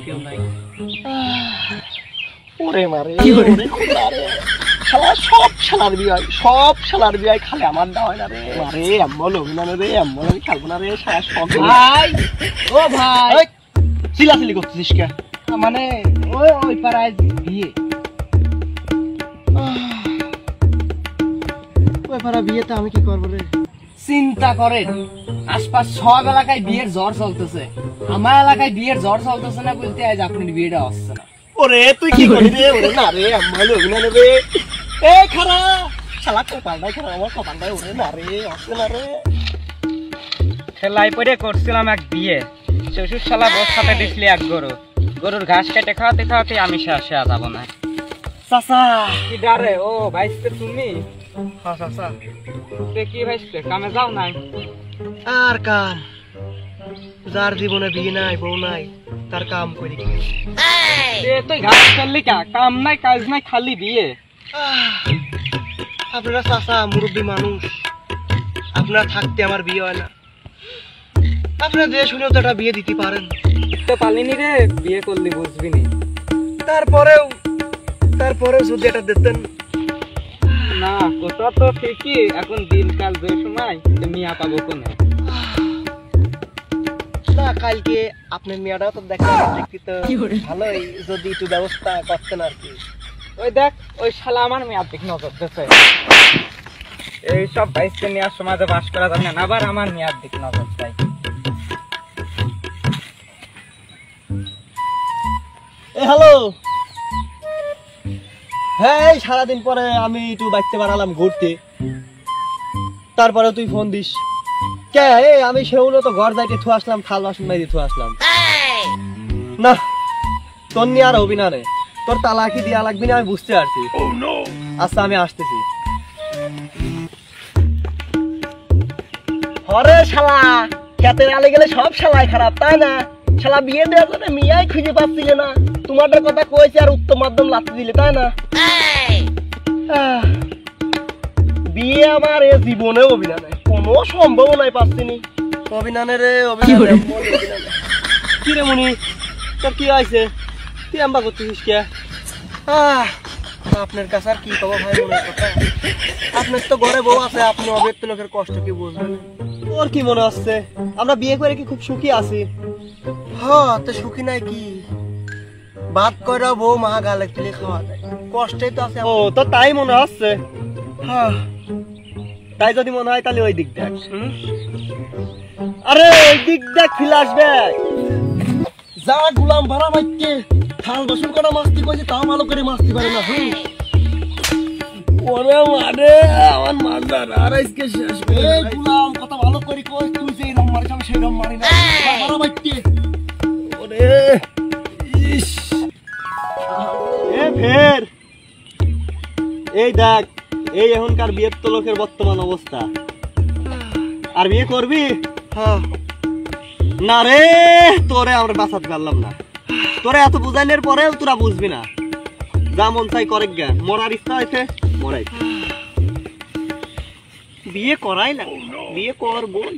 কেউ নাই। ওরে মারে ওরে খোদা রে, শালা সব শালার বিয়ে, সব শালার বিয়ে খালি আমার দা হয় না রে। আরে এমন অভিনয় রে, এমন আমি খেলবো না রে, শালা সব ভাই ও ভাই চিলাচিলি করতেছিস কে? মানে ওই পাড়ায় বিয়ে। ওই পাড়া বিয়েতে আমি কি করবো রে? চিন্তা করেন, আশপাশ সব এলাকায় বিয়ের ঝড় চলতেছে, আমার এলাকায় বিয়ের ঝড় চলতেছে না বলতে আজ আপনার বিয়েটা হচ্ছে না। ওরে তুই কি করবি রে? ওরে না রে, এমন অভিনয় নেবে এ খারা শালা কপালটাই খারাপ, আমার কপালটাই ওরে না রে, আসছে না রে। খেলাই পরে করছিলাম এক বিয়ে, শ্বশুর শালা বস সাথে দিছিলি এক গরুর ঘাস কেটে খাওয়াতে খাওয়াতে আমি শেষ যাব না। চাচা কি ডারে? ও ভাইস্তে তুমি? হ্যাঁ চাচা। তে কি ভাইস্তে কামে যাও নাই? আর কাম, যার জীবনে বিয়ে নাই বউ নাই তার কাম করি কি? তুই ঘাস ফেললি কা? কাম নাই কাজ নাই খালি বিয়ে। আপনারা চাচা মুরব্বী মানুষ, আপনারা থাকতে আমার বিয়ে হয় না, আপনারা যে শুনেও তো একটা বিয়ে দিতে পারেন। তো পালিনি রে, বিয়ে করলি বুঝবি নি। তারপরেও যদি এটা দিতেন। না কথা তো ঠিকই, এখন দিনকাল যে সময় মিয়া পাবো কোনে। না কালকে আপনার মেয়েটাও তো দেখলাম দেখতে তো ভালোই, যদি একটু ব্যবস্থা করতেন আর কি। ওই দেখ ওই শালা আমার মেয়ার দিক নজর দিচ্ছে। এইসব ভাইসকে নিয়ে সমাজে বাস করা যাবে না, আবার আমার মেয়ার দিক নজর দেয়। হ্যালো, হ্যাঁ এই সারাদিন পরে আমি একটু বাইতে বাড়ালাম ঘুরতে, তারপরে তুই ফোন দিস কে? আমি সেগুলো তো ঘর যাইতে থু আসলাম, থাল বাসন মাইতে থু আসলাম। না তোর নিয়ে আর হবি না রে, তোর তালাকি দিয়া লাগবি না, আমি বুঝতে পারছি। আচ্ছা আমি আসতেছি। হরে শালা, খেতে আলে গেলে সব শালাই খারাপ তাই না? শালা বিয়ে দেওয়ার জন্য মিয়াই খুঁজে পাচ্ছিলে না, তোমাদের কথা কয়েছে আর উত্তম মাধ্যম লাগতে দিলে তাই না? বিয়ে আমার এ জীবনে অভিনয় নাই, কোনো সম্ভাবনাই পাচ্ছিনি। অভিনয় রে অভিনয়। কি রে মনি, তোর কি হয়েছে? তুই আম্বা করতেছিস কে? আপনার কাছে আর কি কব ভাই, মনের কথা। আপনার তো ঘরে বউ আছে, আপনি অব্যক্ত লোকের কষ্ট কি বুঝবেন? তোর কি মনে হচ্ছে আমরা বিয়ে করে কি খুব সুখী আছি? হ্যাঁ তো সুখী নাই কি, ভাত করে বউ মা গালে তুলে খাওয়া যায়, কষ্টেই তো আছে। ও তো তাই মনে হচ্ছে? হ্যাঁ তাই যদি মনে হয় তাহলে ওই দিক দেখ। আরে ওই দিক দেখ, ফিলাস ব্যাগ যা গুলাম ভাড়া মাইকে থাল বাসন করা মাস্তি কইছে, তাও ভালো করে মাস্তি পারে না। ওরে মানে আমার মারদার আর আজকে শেষ। এই গুলাম কথা ভালো করে কই, তুই যে রম মারিস আমি সেই রম মারি না, ভাড়া মাইকে। ওরে ইস এ ফের এই দেখ, এই এখনকার বিয়ের তো লোকের বর্তমান অবস্থা। আর বিয়ে করবি? হ্যাঁ না রে, তোরে আমরা বাঁচাতে পারলাম না, তোরে এত বুঝাইলের পরেও তোরা বুঝবি না। যা মন চাই করে জ্ঞান, মরার ইচ্ছা হয়েছে মরাই, বিয়ে করাই না, বিয়ে কর বোন।